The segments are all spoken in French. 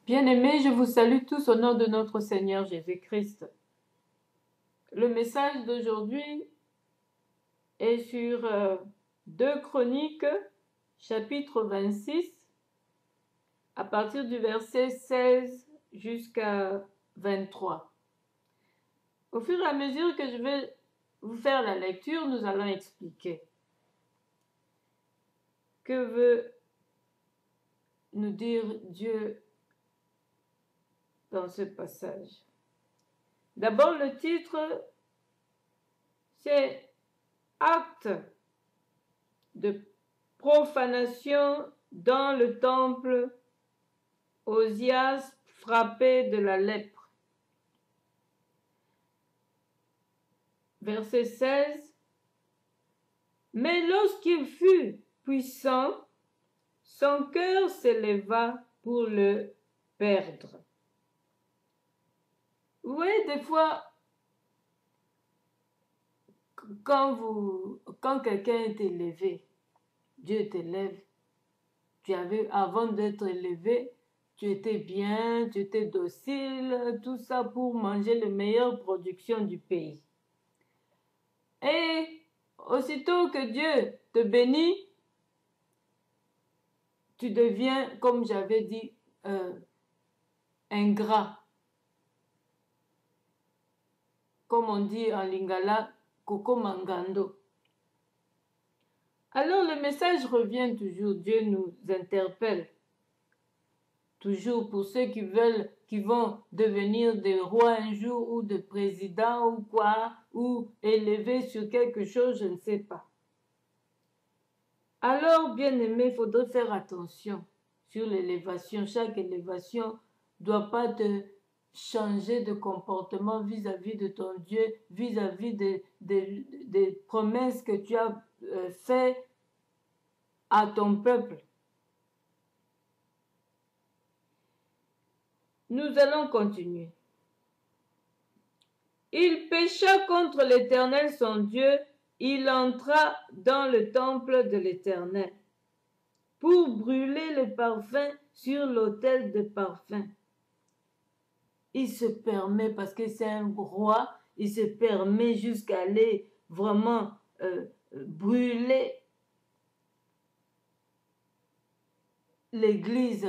Bien-aimés, je vous salue tous au nom de notre Seigneur Jésus-Christ. Le message d'aujourd'hui est sur 2 Chroniques, chapitre 26, à partir du verset 16 jusqu'à 23. Au fur et à mesure que je vais vous faire la lecture, nous allons expliquer. Que veut nous dire Dieu dans ce passage? D'abord, le titre, c'est Acte de profanation dans le temple, Osias frappé de la lèpre. Verset 16. Mais lorsqu'il fut puissant, son cœur s'éleva pour le perdre. Vous voyez, des fois, quand quelqu'un est élevé, Dieu t'élève. Avant d'être élevé, tu étais bien, tu étais docile, tout ça pour manger les meilleures productions du pays. Et aussitôt que Dieu te bénit, tu deviens, comme j'avais dit, ingrat. Comme on dit en lingala, Koko Mangando. Alors le message revient toujours, Dieu nous interpelle. Toujours pour ceux qui vont devenir des rois un jour, ou des présidents, ou quoi, ou élevés sur quelque chose, je ne sais pas. Alors, bien aimé, il faudrait faire attention sur l'élévation. Chaque élévation ne doit pas te changer de comportement vis-à-vis de ton Dieu, vis-à-vis des promesses que tu as faites à ton peuple. Nous allons continuer. Il pécha contre l'Éternel son Dieu, il entra dans le temple de l'Éternel pour brûler le parfum sur l'autel de parfum. Il se permet, parce que c'est un roi, il se permet jusqu'à aller vraiment brûler l'église,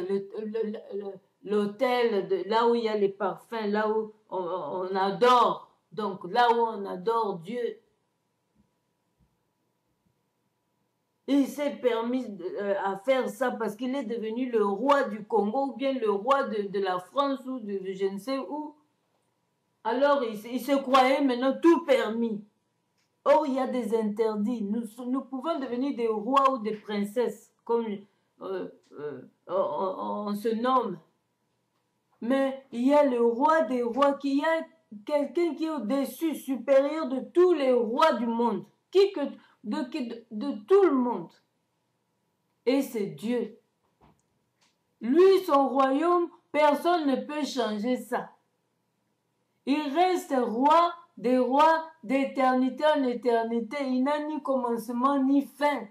l'autel, là où il y a les parfums, là où on adore. Donc là où on adore Dieu. Il s'est permis à faire ça parce qu'il est devenu le roi du Congo ou bien le roi de la France ou de je ne sais où. Alors il se croyait maintenant tout permis. Or il y a des interdits. Nous pouvons devenir des rois ou des princesses comme on se nomme. Mais il y a le roi des rois, qui y a quelqu'un qui est au-dessus, supérieur de tous les rois du monde, de tout le monde. Et c'est Dieu. Lui, son royaume, personne ne peut changer ça. Il reste roi des rois d'éternité en éternité. Il n'a ni commencement ni fin.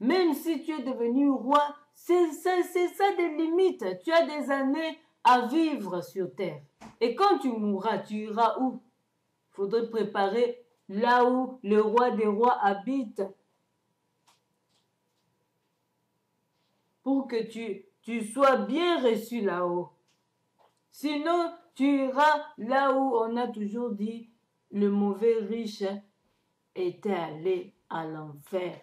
Même si tu es devenu roi, c'est ça des limites. Tu as des années à vivre sur terre. Et quand tu mourras, tu iras où? Il faudrait préparer là où le roi des rois habite. Pour que tu sois bien reçu là-haut. Sinon, tu iras là où on a toujours dit le mauvais riche était allé à l'enfer.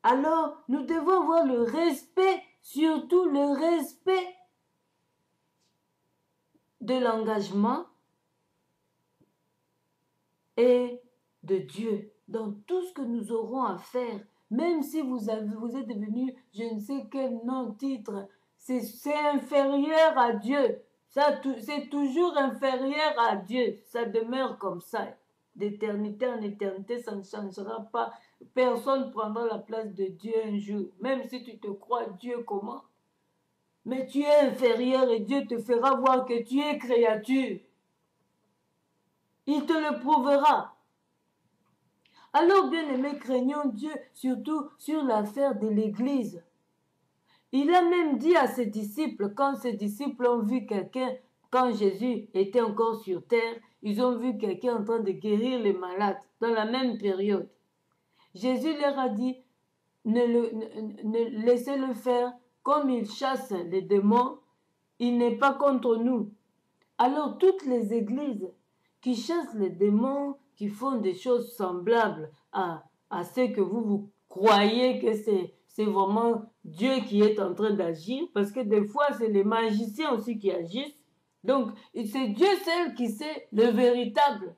Alors, nous devons avoir le respect, surtout le respect de l'engagement et de Dieu dans tout ce que nous aurons à faire. Même si vous êtes devenu je ne sais quel nom, titre, c'est inférieur à Dieu. C'est toujours inférieur à Dieu. Ça demeure comme ça. D'éternité en éternité, ça ne changera pas. Personne ne prendra la place de Dieu un jour. Même si tu te crois Dieu comment. Mais tu es inférieur et Dieu te fera voir que tu es créature. Il te le prouvera. Alors, bien-aimés, craignons Dieu, surtout sur l'affaire de l'Église. Il a même dit à ses disciples, quand ses disciples ont vu quelqu'un, quand Jésus était encore sur terre, ils ont vu quelqu'un en train de guérir les malades dans la même période. Jésus leur a dit, laissez-le faire comme il chasse les démons, il n'est pas contre nous. Alors toutes les églises qui chassent les démons, qui font des choses semblables à ce que vous croyez que c'est vraiment Dieu qui est en train d'agir, parce que des fois c'est les magiciens aussi qui agissent. Donc c'est Dieu seul qui sait le véritable.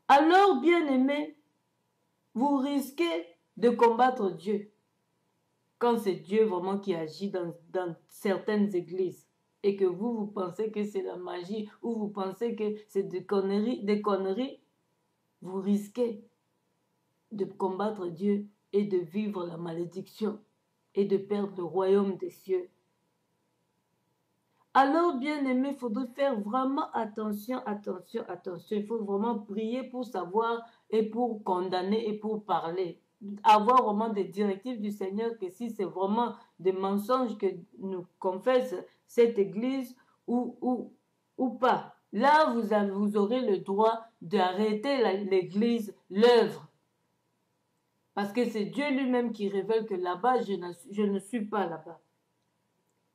Alors, bien-aimés, vous risquez de combattre Dieu quand c'est Dieu vraiment qui agit dans certaines églises et que vous pensez que c'est la magie ou vous pensez que c'est des conneries, vous risquez de combattre Dieu et de vivre la malédiction et de perdre le royaume des cieux. Alors, bien-aimé, il faudrait faire vraiment attention. Il faut vraiment prier pour savoir et pour condamner et pour parler. Avoir vraiment des directives du Seigneur que si c'est vraiment des mensonges que nous confesse cette église ou pas. Là, vous aurez le droit d'arrêter l'église, l'œuvre. Parce que c'est Dieu lui-même qui révèle que là-bas, je ne suis pas là-bas.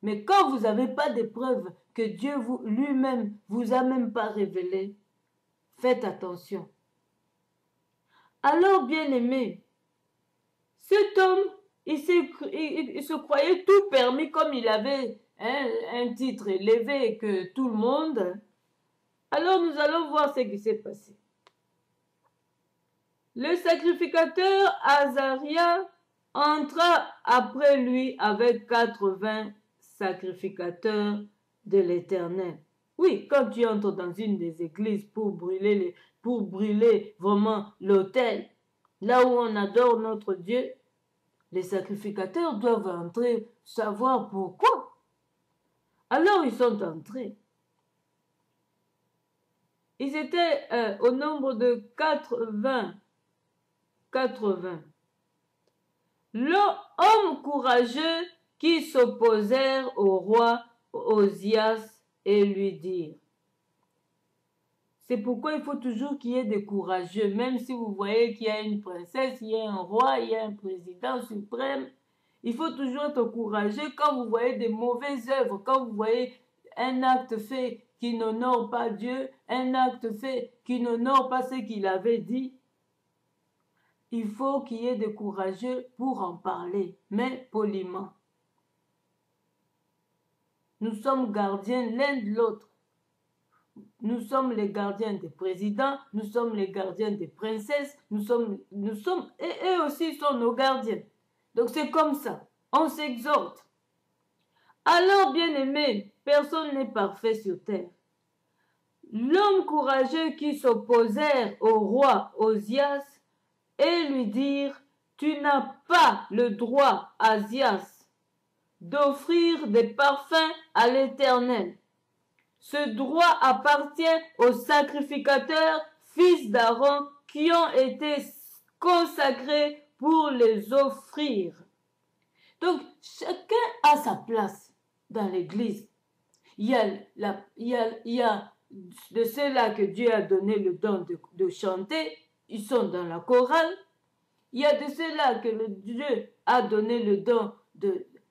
Mais quand vous n'avez pas de preuves que Dieu lui-même vous a même pas révélé, faites attention. Alors, bien-aimé, cet homme, il se croyait tout permis comme il avait un titre élevé que tout le monde. Alors, nous allons voir ce qui s'est passé. Le sacrificateur Azaria entra après lui avec 80 sacrificateurs de l'Éternel. Oui, quand tu entres dans une des églises pour brûler vraiment l'autel, là où on adore notre Dieu, les sacrificateurs doivent entrer, savoir pourquoi. Alors ils sont entrés. Ils étaient au nombre de 80. L'homme courageux qui s'opposèrent au roi Osias et lui dirent. C'est pourquoi il faut toujours qu'il y ait des courageux, même si vous voyez qu'il y a une princesse, il y a un roi, il y a un président suprême. Il faut toujours être courageux quand vous voyez des mauvaises œuvres, quand vous voyez un acte fait qui n'honore pas Dieu, un acte fait qui n'honore pas ce qu'il avait dit. Il faut qu'il y ait des courageux pour en parler, mais poliment. Nous sommes gardiens l'un de l'autre. Nous sommes les gardiens des présidents, nous sommes les gardiens des princesses, et eux aussi sont nos gardiens. Donc c'est comme ça, on s'exhorte. Alors, bien-aimés, personne n'est parfait sur terre. L'homme courageux qui s'opposèrent au roi Osias et lui dirent, tu n'as pas le droit, Asias, d'offrir des parfums à l'Éternel. Ce droit appartient aux sacrificateurs, fils d'Aaron, qui ont été consacrés pour les offrir. Donc, chacun a sa place dans l'église. Il y a de ceux-là que Dieu a donné le don de chanter, ils sont dans la chorale. Il y a de ceux-là que Dieu a donné le don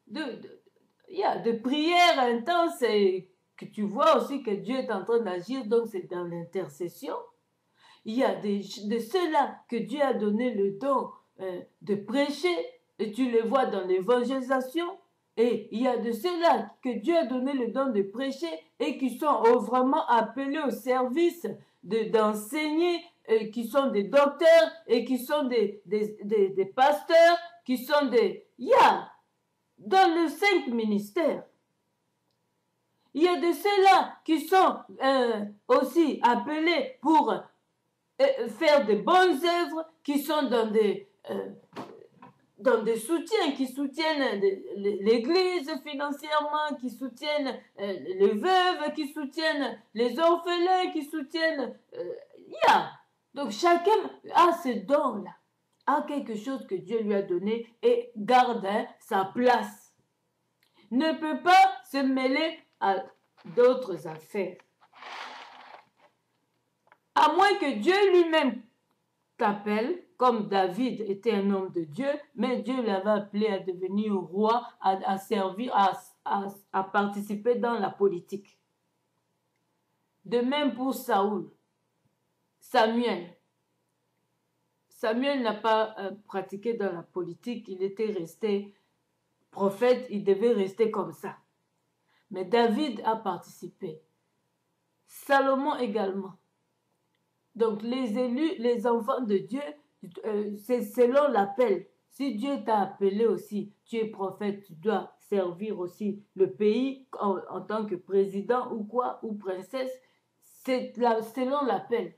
de prière intense et que tu vois aussi que Dieu est en train d'agir, donc c'est dans l'intercession. Il y a de ceux-là que Dieu a donné le don de prêcher, et tu les vois dans l'évangélisation. Et il y a de ceux-là que Dieu a donné le don de prêcher et qui sont vraiment appelés au service d'enseigner, qui sont des docteurs et qui sont des pasteurs, qui sont des... Il y a dans les 5 ministères. Il y a de ceux-là qui sont aussi appelés pour faire de bonnes œuvres, qui sont dans des soutiens, qui soutiennent l'Église financièrement, qui soutiennent les veuves, qui soutiennent les orphelins, qui soutiennent... il y a. Donc chacun a ce don-là. a quelque chose que Dieu lui a donné et garde sa place. Ne peut pas se mêler à d'autres affaires. À moins que Dieu lui-même t'appelle, comme David était un homme de Dieu, mais Dieu l'avait appelé à devenir roi, à servir, à participer dans la politique. De même pour Saül, Samuel. Samuel n'a pas pratiqué dans la politique, il était resté prophète, il devait rester comme ça. Mais David a participé. Salomon également. Donc les élus, les enfants de Dieu, c'est selon l'appel. Si Dieu t'a appelé aussi, tu es prophète, tu dois servir aussi le pays en tant que président ou quoi, ou princesse, c'est selon l'appel.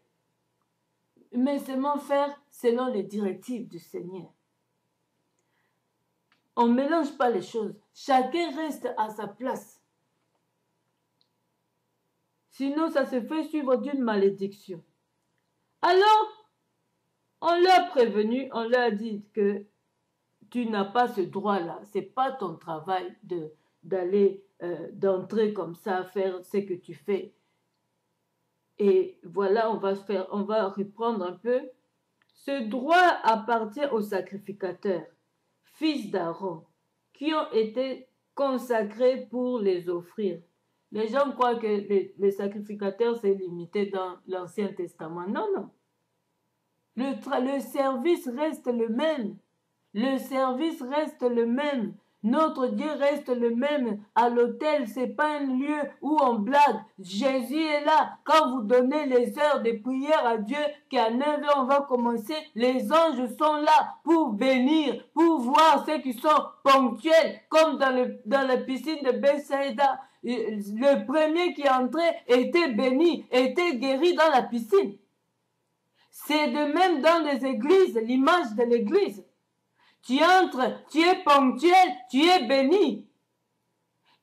Mais seulement faire selon les directives du Seigneur. On ne mélange pas les choses. Chacun reste à sa place. Sinon, ça se fait suivre d'une malédiction. Alors, on l'a prévenu, on l'a dit que tu n'as pas ce droit-là. Ce n'est pas ton travail d'aller, d'entrer comme ça, faire ce que tu fais. Et voilà, on va reprendre un peu. Ce droit appartient aux sacrificateurs, fils d'Aaron, qui ont été consacrés pour les offrir. Les gens croient que les sacrificateurs, c'est limité dans l'Ancien Testament. Non, non. Le service reste le même. Le service reste le même. Notre Dieu reste le même. À l'autel, ce n'est pas un lieu où on blague. Jésus est là. Quand vous donnez les heures de prière à Dieu, qu'à 9 h on va commencer, les anges sont là pour bénir, pour voir ceux qui sont ponctuels, comme dans la piscine de Bethsaïda. Le premier qui entrait était béni, était guéri dans la piscine. C'est de même dans les églises, l'image de l'église. Tu entres, tu es ponctuel, tu es béni.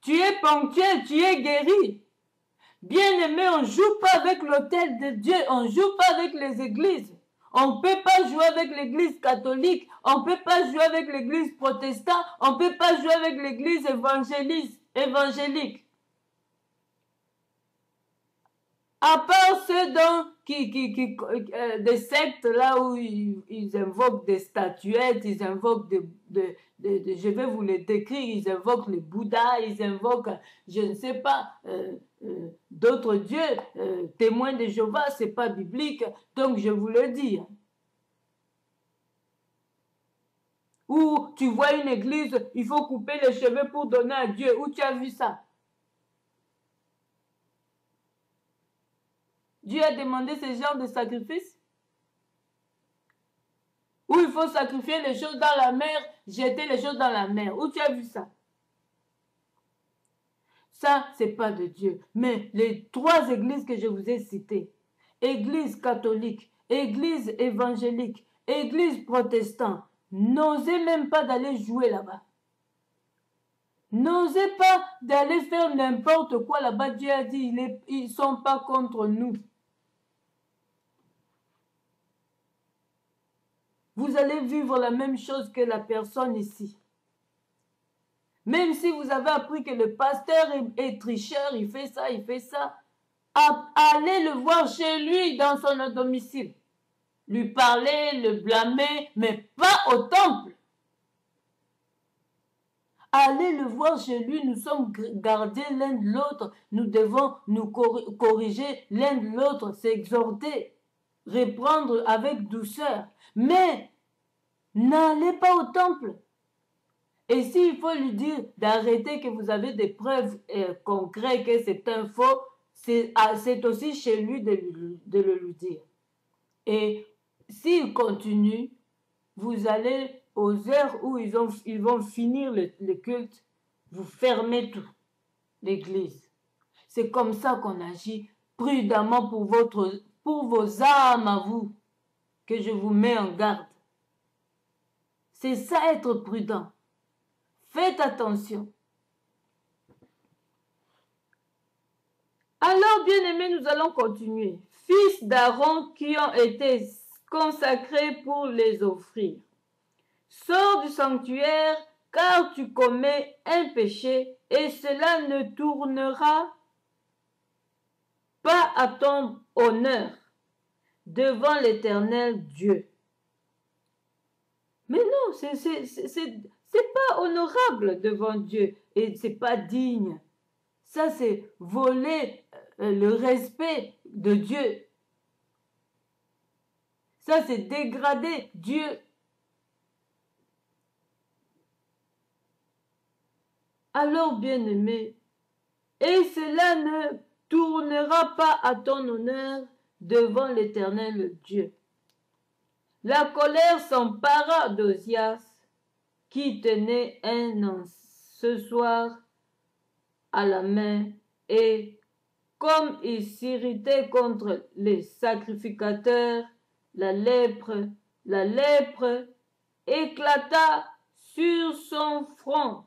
Tu es ponctuel, tu es guéri. Bien-aimé, on ne joue pas avec l'autel de Dieu, on ne joue pas avec les églises. On ne peut pas jouer avec l'église catholique, on ne peut pas jouer avec l'église protestante, on ne peut pas jouer avec l'église évangélique. À part ceux des sectes là où ils invoquent des statuettes, ils invoquent je vais vous les décrire, ils invoquent le Bouddha, ils invoquent, je ne sais pas, d'autres dieux, témoins de Jéhovah, c'est pas biblique, donc je vous le dis. Ou tu vois une église, il faut couper les cheveux pour donner à Dieu, où tu as vu ça? Dieu a demandé ce genre de sacrifice? Où il faut sacrifier les choses dans la mer, jeter les choses dans la mer. Où tu as vu ça? Ça, ce n'est pas de Dieu. Mais les 3 églises que je vous ai citées, église catholique, église évangélique, église protestante, n'osez même pas d'aller jouer là-bas. N'osez pas d'aller faire n'importe quoi là-bas. Dieu a dit, ils ne sont pas contre nous. Vous allez vivre la même chose que la personne ici. Même si vous avez appris que le pasteur est tricheur, il fait ça, allez le voir chez lui dans son domicile. Lui parler, le blâmer, mais pas au temple. Allez le voir chez lui, nous sommes gardiens l'un de l'autre, nous devons nous corriger l'un de l'autre, s'exhorter, reprendre avec douceur. Mais n'allez pas au temple. Et s'il faut lui dire d'arrêter, que vous avez des preuves concrètes que c'est un faux, c'est aussi chez lui de le lui dire. Et s'il continue, vous allez aux heures où ils vont finir le culte, vous fermez tout, l'église. C'est comme ça qu'on agit prudemment pour vos âmes à vous, que je vous mets en garde. C'est ça être prudent. Faites attention. Alors, bien-aimés, nous allons continuer. Fils d'Aaron qui ont été consacrés pour les offrir. Sors du sanctuaire, car tu commets un péché, et cela ne tournera pas à ton honneur devant l'Éternel Dieu. Mais non, c'est pas honorable devant Dieu et c'est pas digne. Ça, c'est voler le respect de Dieu. Ça, c'est dégrader Dieu. Alors, bien-aimé, et cela ne tournera pas à ton honneur devant l'Éternel Dieu. La colère s'empara d'Osias, qui tenait un encensoir à la main, et comme il s'irritait contre les sacrificateurs, la lèpre éclata sur son front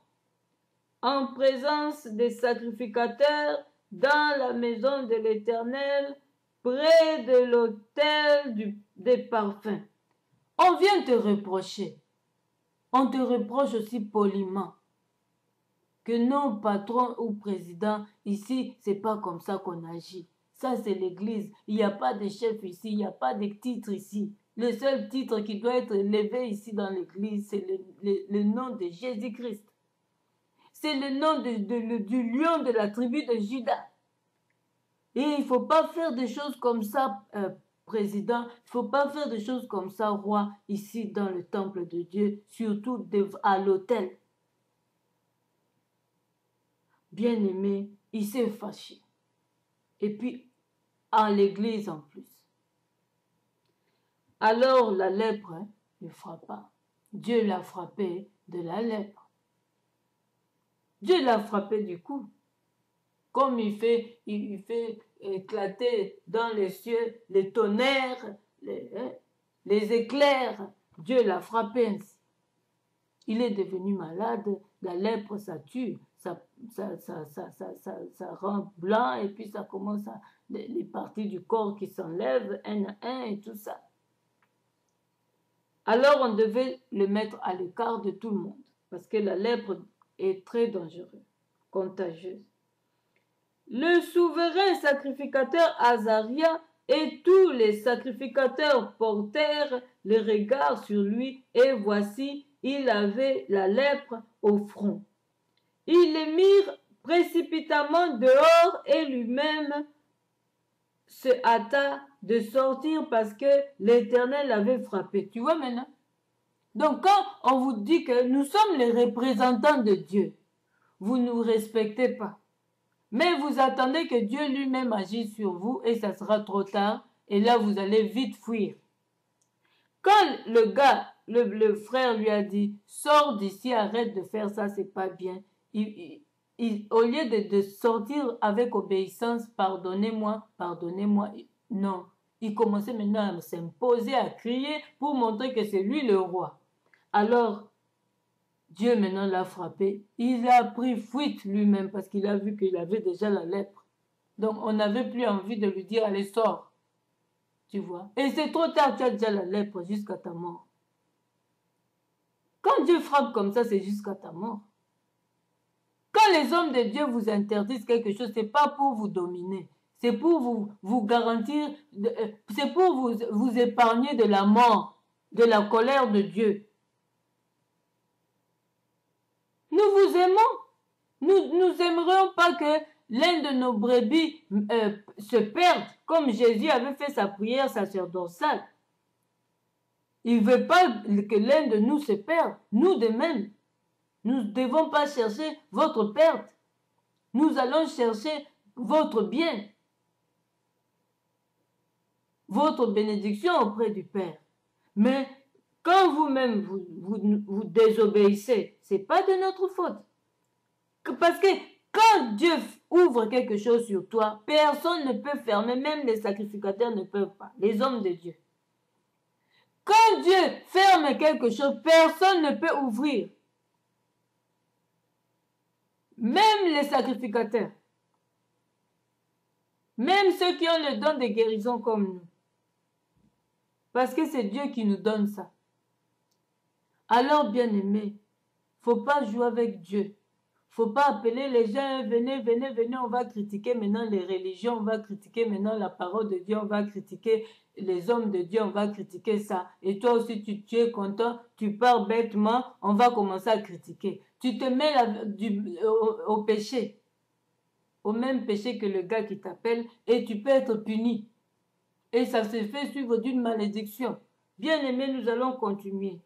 en présence des sacrificateurs dans la maison de l'Éternel, près de l'autel des parfums. On vient te reprocher. On te reproche aussi poliment que non, patron ou président, ici, c'est pas comme ça qu'on agit. Ça, c'est l'église. Il n'y a pas de chef ici, il n'y a pas de titre ici. Le seul titre qui doit être levé ici dans l'église, c'est le nom de Jésus-Christ. C'est le nom du lion de la tribu de Juda. Et il ne faut pas faire des choses comme ça, président. Il ne faut pas faire des choses comme ça, roi, ici dans le temple de Dieu, surtout à l'autel. Bien-aimé, il s'est fâché. Et puis, à l'église en plus. Alors la lèpre le frappa. Dieu l'a frappé de la lèpre. Dieu l'a frappé du cou. Comme il fait éclater dans les cieux les tonnerres, les éclairs. Dieu l'a frappé ainsi. Il est devenu malade. La lèpre, ça tue. Ça rend blanc et puis ça commence à les parties du corps qui s'enlèvent un à un et tout ça. Alors on devait le mettre à l'écart de tout le monde parce que la lèpre est très dangereuse, contagieuse. Le souverain sacrificateur Azaria et tous les sacrificateurs portèrent le regard sur lui et voici, il avait la lèpre au front. Ils le mirent précipitamment dehors et lui-même se hâta de sortir parce que l'Éternel l'avait frappé. Tu vois maintenant? Donc quand on vous dit que nous sommes les représentants de Dieu, vous ne nous respectez pas. Mais vous attendez que Dieu lui-même agisse sur vous et ça sera trop tard. Et là, vous allez vite fuir. Quand le gars, le frère lui a dit, sors d'ici, arrête de faire ça, c'est pas bien. Au lieu de sortir avec obéissance, pardonnez-moi, pardonnez-moi, non. Il commençait maintenant à s'imposer, à crier pour montrer que c'est lui le roi. Alors, Dieu maintenant l'a frappé. Il a pris fuite lui-même parce qu'il a vu qu'il avait déjà la lèpre. Donc, on n'avait plus envie de lui dire, allez, sors. Tu vois. Et c'est trop tard, tu as déjà la lèpre jusqu'à ta mort. Quand Dieu frappe comme ça, c'est jusqu'à ta mort. Quand les hommes de Dieu vous interdisent quelque chose, ce n'est pas pour vous dominer. C'est pour vous garantir, c'est pour vous épargner de la mort, de la colère de Dieu. Nous vous aimons. Nous n'aimerions pas que l'un de nos brebis se perde, comme Jésus avait fait sa prière sacerdotale. Il ne veut pas que l'un de nous se perde, nous de même. Nous ne devons pas chercher votre perte. Nous allons chercher votre bien, votre bénédiction auprès du Père. Mais quand vous-même vous désobéissez, ce n'est pas de notre faute. Parce que quand Dieu ouvre quelque chose sur toi, personne ne peut fermer, même les sacrificateurs ne peuvent pas, les hommes de Dieu. Quand Dieu ferme quelque chose, personne ne peut ouvrir. Même les sacrificateurs. Même ceux qui ont le don de guérison comme nous. Parce que c'est Dieu qui nous donne ça. Alors, bien-aimés, faut pas jouer avec Dieu. Faut pas appeler les gens, venez, venez, venez, on va critiquer maintenant les religions, on va critiquer maintenant la parole de Dieu, on va critiquer les hommes de Dieu, on va critiquer ça. Et toi aussi, tu es content, tu pars bêtement, on va commencer à critiquer. Tu te mets au péché, au même péché que le gars qui t'appelle, et tu peux être puni. Et ça se fait suivre d'une malédiction. Bien-aimés, nous allons continuer.